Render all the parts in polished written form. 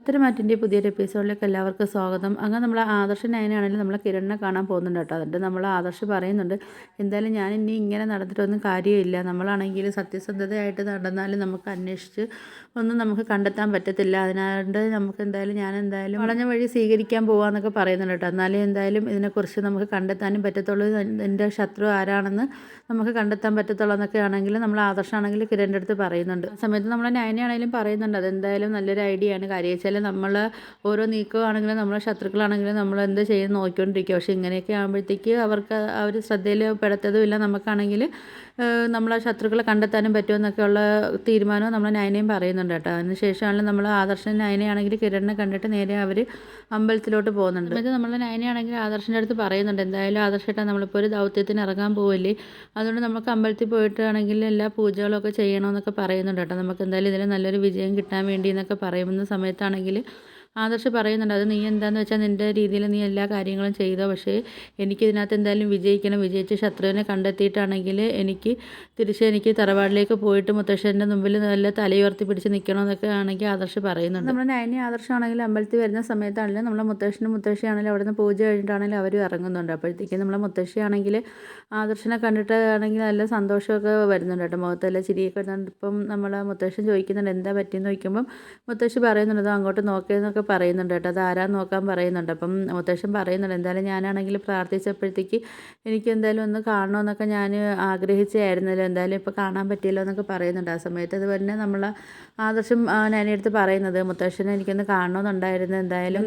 ഉത്തരമാറ്റിൻ്റെ പുതിയൊരു എപ്പിസോഡിലേക്ക് എല്ലാവർക്കും സ്വാഗതം. അങ്ങനെ നമ്മൾ ആദർശ് നയനാണെങ്കിലും നമ്മൾ കിരണിനെ കാണാൻ പോകുന്നുണ്ട് കേട്ടോ. എന്നിട്ട് നമ്മൾ ആദർശ് പറയുന്നുണ്ട്, എന്തായാലും ഞാൻ ഇനി ഇങ്ങനെ നടന്നിട്ടൊന്നും കാര്യമില്ല, നമ്മളാണെങ്കിൽ സത്യസന്ധതയായിട്ട് നടന്നാലും നമുക്ക് അന്വേഷിച്ച് ഒന്നും നമുക്ക് കണ്ടെത്താൻ പറ്റത്തില്ല, അതിനാണ്ട് നമുക്ക് എന്തായാലും ഞാൻ എന്തായാലും വളഞ്ഞ വഴി സ്വീകരിക്കാൻ പോകാമെന്നൊക്കെ പറയുന്നുണ്ട് കേട്ടോ. എന്നാലേ എന്തായാലും ഇതിനെക്കുറിച്ച് നമുക്ക് കണ്ടെത്താനും പറ്റത്തുള്ളൂ, എൻ്റെ ശത്രു ആരാണെന്ന് നമുക്ക് കണ്ടെത്താൻ പറ്റത്തുള്ളൂ എന്നൊക്കെ ആണെങ്കിൽ നമ്മൾ ആദർശാണെങ്കിൽ കിരണിൻ്റെ അടുത്ത് പറയുന്നുണ്ട്. ആ സമയത്ത് നമ്മൾ നയനയാണെങ്കിലും പറയുന്നുണ്ട്, അതെന്തായാലും നല്ലൊരു ഐഡിയ ആണ്. കാര്യം വെച്ചാൽ നമ്മൾ ഓരോ നീക്കമാണെങ്കിലും നമ്മളെ ശത്രുക്കളാണെങ്കിലും നമ്മൾ എന്ത് ചെയ്യുന്നു നോക്കിക്കൊണ്ടിരിക്കുക. പക്ഷേ ഇങ്ങനെയൊക്കെ ആകുമ്പോഴത്തേക്ക് അവർക്ക് ആ ഒരു ശ്രദ്ധയിൽ പെടുത്തതുമില്ല, നമുക്കാണെങ്കിൽ നമ്മളെ ശത്രുക്കളെ കണ്ടെത്താനും പറ്റുമെന്നൊക്കെയുള്ള തീരുമാനവും നമ്മൾ നയനയും പറയുന്നുണ്ട് കേട്ടോ. അതിന് ശേഷമാണ് നമ്മൾ ആദർശൻ നയനയാണെങ്കിൽ കിരണിനെ കണ്ടിട്ട് നേരെ അവർ അമ്പലത്തിലോട്ട് പോകുന്നുണ്ട്. എന്നിട്ട് നമ്മൾ നയനയാണെങ്കിൽ ആദർശിൻ്റെ അടുത്ത് പറയുന്നുണ്ട്, എന്തായാലും ആദർശേട്ടാ നമ്മളിപ്പോൾ ഒരു ദൗത്യത്തിന് ഇറങ്ങാൻ പോവില്ലേ, അതുകൊണ്ട് നമുക്ക് അമ്പലത്തിൽ പോയിട്ടാണെങ്കിൽ എല്ലാ പൂജകളൊക്കെ ചെയ്യണമെന്നൊക്കെ പറയുന്നുണ്ട് കേട്ടോ. നമുക്ക് എന്തായാലും ഇതിൽ നല്ലൊരു വിജയം കിട്ടാൻ വേണ്ടി എന്നൊക്കെ പറയുന്ന സമയത്താണെങ്കിൽ ആദർശ് പറയുന്നുണ്ട്, അത് നീ എന്താണെന്ന് വെച്ചാൽ നിൻ്റെ രീതിയിൽ നീ എല്ലാ കാര്യങ്ങളും ചെയ്തോ, പക്ഷേ എനിക്കിതിനകത്ത് എന്തായാലും വിജയിക്കണം, വിജയിച്ച് ശത്രുവിനെ കണ്ടെത്തിയിട്ടാണെങ്കിൽ എനിക്ക് തറവാടിലേക്ക് പോയിട്ട് മുത്തശ്ശൻ്റെ മുമ്പിൽ നല്ല തലയുയർത്തി പിടിച്ച് നിൽക്കണമെന്നൊക്കെ ആണെങ്കിൽ ആദർശ് പറയുന്നുണ്ട്. നമ്മൾ നയനി ആദർശമാണെങ്കിലും അമ്പലത്തിൽ വരുന്ന സമയത്താണെങ്കിലും നമ്മളെ മുത്തശ്ശിയാണെങ്കിലും അവിടെ നിന്ന് പൂജ കഴിഞ്ഞിട്ടാണെങ്കിലും അവരും ഇറങ്ങുന്നുണ്ട്. അപ്പോഴത്തേക്കും നമ്മളെ മുത്തശ്ശിയാണെങ്കിൽ ആദർശിനെ കണ്ടിട്ടാണെങ്കിൽ നല്ല സന്തോഷമൊക്കെ വരുന്നുണ്ട് കേട്ടോ, മുഖത്തെല്ലാം ചിരിയൊക്കെ വരുന്നുണ്ട്. ഇപ്പം നമ്മളെ മുത്തശ്ശൻ ചോദിക്കുന്നുണ്ട് എന്താ പറ്റിയെന്ന് ചോദിക്കുമ്പം മുത്തശ്ശി പറയുന്നുണ്ട്, അത് അങ്ങോട്ട് നോക്കിയെന്നൊക്കെ പറയുന്നുണ്ട് കേട്ടോ, അത് ആരാന്ന് നോക്കാൻ പറയുന്നുണ്ട്. അപ്പം മുത്തശ്ശൻ പറയുന്നുണ്ട്, എന്തായാലും ഞാനാണെങ്കിൽ പ്രാർത്ഥിച്ചപ്പോഴത്തേക്ക് എനിക്ക് എന്തായാലും ഒന്ന് കാണണമെന്നൊക്കെ ഞാൻ ആഗ്രഹിച്ചായിരുന്നല്ലോ, എന്തായാലും ഇപ്പോൾ കാണാൻ പറ്റിയല്ലോ എന്നൊക്കെ പറയുന്നുണ്ട്. ആ സമയത്ത് അത് തന്നെ നമ്മൾ ആദർശം ഞാനെടുത്ത് പറയുന്നത്, മുത്തശ്ശനെ എനിക്കൊന്ന് കാണണമെന്നുണ്ടായിരുന്നു, എന്തായാലും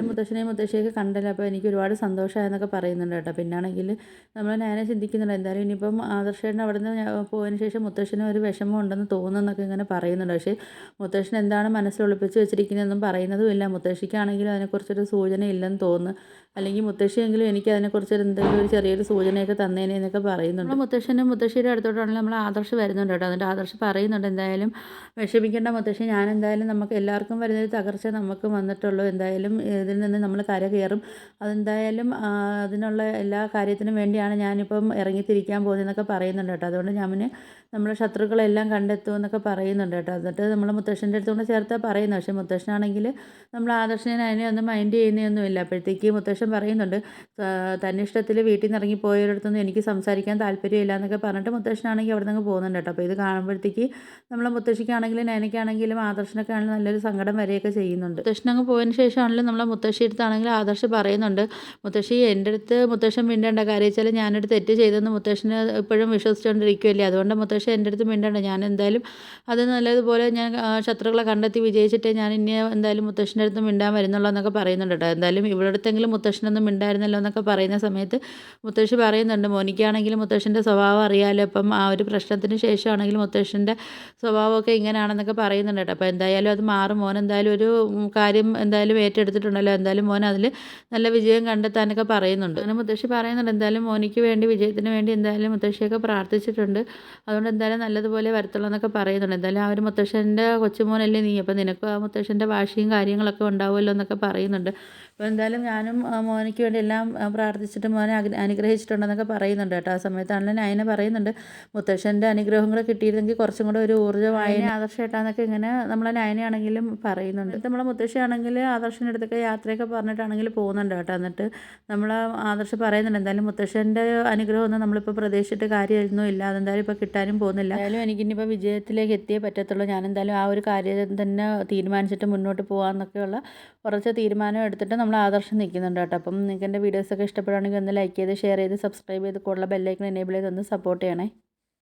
മുത്തശ്ശിയൊക്കെ കണ്ടല്ലോ, അപ്പോൾ എനിക്ക് ഒരുപാട് സന്തോഷമായെന്നൊക്കെ പറയുന്നുണ്ട് കേട്ടോ. പിന്നാണെങ്കിൽ നമ്മൾ ഞാനെ ചിന്തിക്കുന്നുണ്ട്, എന്തായാലും ഇനിയിപ്പം ആദർശേട്ടൻ അവിടെ നിന്ന് പോയതിന് ശേഷം മുത്തശ്ശന് ഒരു വിഷമം ഉണ്ടെന്ന് തോന്നുന്നൊക്കെ ഇങ്ങനെ പറയുന്നുണ്ട്. പക്ഷേ മുത്തശ്ശൻ എന്താണ് മനസ്സിൽ ഒളിപ്പിച്ച് വെച്ചിരിക്കുന്നതെന്നും പറയുന്നതുമില്ല. മുത്തശ്ശിക്കാണെങ്കിലും അതിനെക്കുറിച്ചൊരു സൂചന ഇല്ലെന്ന് തോന്നുന്നു, അല്ലെങ്കിൽ മുത്തശ്ശിയെങ്കിലും എനിക്ക് അതിനെക്കുറിച്ച് എന്തെങ്കിലും ഒരു ചെറിയൊരു സൂചനയൊക്കെ തന്നേനെ എന്നൊക്കെ പറയുന്നുണ്ട്. നമ്മൾ മുത്തശ്ശനും മുത്തശ്ശിയുടെ അടുത്തോട്ടാണെങ്കിൽ നമ്മൾ ആദർശ് വരുന്നുണ്ട് കേട്ടോ. എന്നിട്ട് ആദർശ് പറയുന്നുണ്ട്, എന്തായാലും വിഷമിക്കേണ്ട മുത്തശ്ശി, ഞാൻ എന്തായാലും നമുക്ക് എല്ലാവർക്കും വരുന്നൊരു തകർച്ച നമുക്ക് വന്നിട്ടുള്ളൂ, എന്തായാലും ഇതിൽ നിന്ന് നമ്മൾ കര കയറും, അതെന്തായാലും അതിനുള്ള എല്ലാ കാര്യത്തിനും വേണ്ടിയാണ് ഞാനിപ്പം ഇറങ്ങിത്തിരിക്കാൻ പോകുന്നതെന്നൊക്കെ പറയുന്നുണ്ട് കേട്ടോ. അതുകൊണ്ട് ഞാൻ നമ്മളെ ശത്രുക്കളെല്ലാം കണ്ടെത്തുമെന്നൊക്കെ പറയുന്നുണ്ട് കേട്ടോ. എന്നിട്ട് നമ്മൾ മുത്തശ്ശൻ്റെ അടുത്തുകൊണ്ട് ചേർത്താൽ പറയുന്നത്, പക്ഷേ മുത്തശ്ശനാണെങ്കിൽ നമ്മൾ ആദർശനെ അതിനെ ഒന്നും മൈൻഡ് ചെയ്യുന്നതൊന്നുമില്ല. അപ്പോഴത്തേക്ക് മുത്തശ്ശൻ പറയുന്നുണ്ട്, തന്നിഷ്ടത്തിൽ വീട്ടിൽ നിന്ന് ഇറങ്ങി പോയവരടുത്തൊന്നും എനിക്ക് സംസാരിക്കാൻ താല്പര്യമില്ല എന്നൊക്കെ പറഞ്ഞിട്ട് മുത്തശ്ശനാണെങ്കിൽ അവിടെ നിന്ന് പോകുന്നുണ്ട് കേട്ടോ. അപ്പോൾ ഇത് കാണുമ്പോഴത്തേക്ക് നമ്മളെ മുത്തശ്ശിക്കാണെങ്കിലും നയനയ്ക്കാണെങ്കിലും ആദർശനൊക്കെ ആണെങ്കിലും നല്ലൊരു സങ്കടം വരെയൊക്കെ ചെയ്യുന്നുണ്ട്. മുത്തശ്ശനങ്ങ് പോയതിന് ശേഷമാണെങ്കിലും നമ്മളെ മുത്തശ്ശി അടുത്താണെങ്കിൽ ആദർശ് പറയുന്നുണ്ട്, മുത്തശ്ശി എൻ്റെ അടുത്ത് മുത്തശ്ശൻ മിണ്ടേണ്ട, കാര്യം വെച്ചാൽ ഞാനൊരു തെറ്റ് ചെയ്തെന്ന് മുത്തശ്ശന് ഇപ്പോഴും വിശ്വസിച്ചുകൊണ്ടിരിക്കുകയല്ലേ, അതുകൊണ്ട് മുത്തശ്ശൻ എൻ്റെ അടുത്ത് മിണ്ടേണ്ട, ഞാൻ എന്തായാലും അത് നല്ലതുപോലെ ഞാൻ ശത്രുക്കളെ കണ്ടെത്തി വിജയിച്ചിട്ടേ ഞാൻ ഇനി എന്തായാലും മുത്തശ്ശൻ്റെ അടുത്ത് മിണ്ടാൻ വരുന്നുള്ളൂ എന്നൊക്കെ പറയുന്നുണ്ട് കേട്ടോ. എന്തായാലും ഇവിടെ അടുത്തെങ്കിലും മുത്തശ്ശനൊന്നും മിണ്ടായിരുന്നല്ലോ എന്നൊക്കെ പറയുന്ന സമയത്ത് മുത്തശ്ശി പറയുന്നുണ്ട്, മോനിക്കാണെങ്കിലും മുത്തശ്ശൻ്റെ സ്വഭാവം അറിയാമല്ലോ, അപ്പം ആ ഒരു പ്രശ്നത്തിന് ശേഷമാണെങ്കിലും മുത്തശ്ശൻ്റെ സ്വഭാവമൊക്കെ ഇങ്ങനെയാണെന്നൊക്കെ പറയുന്നുണ്ട് കേട്ടോ. അപ്പോൾ എന്തായാലും അത് മാറും, മോൻ എന്തായാലും ഒരു കാര്യം എന്തായാലും ഏറ്റെടുത്തിട്ടുണ്ടല്ലോ, എന്തായാലും മോൻ അതിൽ നല്ല വിജയം കണ്ടെത്താനൊക്കെ പറയുന്നുണ്ട്. അങ്ങനെ മുത്തശ്ശി പറയുന്നുണ്ട്, എന്തായാലും മോനിക്ക് വേണ്ടി വിജയത്തിന് വേണ്ടി എന്തായാലും മുത്തശ്ശിയൊക്കെ പ്രാർത്ഥിച്ചിട്ടുണ്ട്, അതുകൊണ്ട് എന്തായാലും നല്ലതുപോലെ വരത്തുള്ളൂ എന്നൊക്കെ പറയുന്നുണ്ട്. എന്തായാലും ആ ഒരു മുത്തശ്ശൻ്റെ കൊച്ചുമോനല്ലേ നീ, അപ്പോൾ നിനക്കും ആ മുത്തശ്ശൻ്റെ വാശിയും കാര്യങ്ങളൊക്കെ ഉണ്ടാവുമല്ലോ എന്നൊക്കെ പറയുന്നുണ്ട്. അപ്പോൾ എന്തായാലും ഞാനും മോനിക്ക് വേണ്ടി എല്ലാം പ്രാർത്ഥിച്ചിട്ട് മോനെ അനുഗ്രഹിച്ചിട്ടുണ്ടെന്നൊക്കെ പറയുന്നുണ്ട് കേട്ടോ. ആ സമയത്താണെങ്കിലും നയന പറയുന്നുണ്ട്, മുത്തശ്ശൻ്റെ അനുഗ്രഹം കൂടെ കിട്ടിയിരുന്നെങ്കിൽ കുറച്ചും കൂടെ ഒരു ഊർജ്ജമായി ആദർശേട്ടാന്നൊക്കെ ഇങ്ങനെ നമ്മളെ നയനയാണെങ്കിലും പറയുന്നുണ്ട്. നമ്മളെ മുത്തശ്ശിയാണെങ്കിൽ ആദർശൻ്റെ അടുത്തൊക്കെ യാത്രയൊക്കെ പറഞ്ഞിട്ടാണെങ്കിൽ പോകുന്നുണ്ട് കേട്ടോ. എന്നിട്ട് നമ്മൾ ആദർശ് പറയുന്നുണ്ട്, എന്തായാലും മുത്തശ്ശൻ്റെ അനുഗ്രഹമൊന്നും നമ്മളിപ്പോൾ പ്രതീക്ഷിച്ചിട്ട് കാര്യമൊന്നും ഇല്ല, അതെന്തായാലും ഇപ്പോൾ കിട്ടാനും പോകുന്നില്ല, എന്തായാലും എനിക്കിനിപ്പോൾ വിജയത്തിലേക്ക് എത്തിയേ പറ്റത്തുള്ളൂ, ഞാൻ എന്തായാലും ആ ഒരു കാര്യം തന്നെ തീരുമാനിച്ചിട്ട് മുന്നോട്ട് പോകാമെന്നൊക്കെയുള്ള കുറച്ച് തീരുമാനം എടുത്തിട്ട് നമ്മൾ ആദർശം നിൽക്കുന്നുണ്ട് കേട്ടോ. അപ്പം നിങ്ങൾക്ക് എൻ്റെ വീഡിയോസൊക്കെ ഇഷ്ടപ്പെടുകയാണെങ്കിൽ ഒന്ന് ലൈക്ക് ചെയ്ത് ഷെയർ ചെയ്ത് സബ്സ്ക്രൈബ് ചെയ്ത് കൂടുതൽ ബെല്ലൈക്കൺ എനേബിൾ ചെയ്ത് ഒന്ന് സപ്പോർട്ട് ചെയ്യണേ.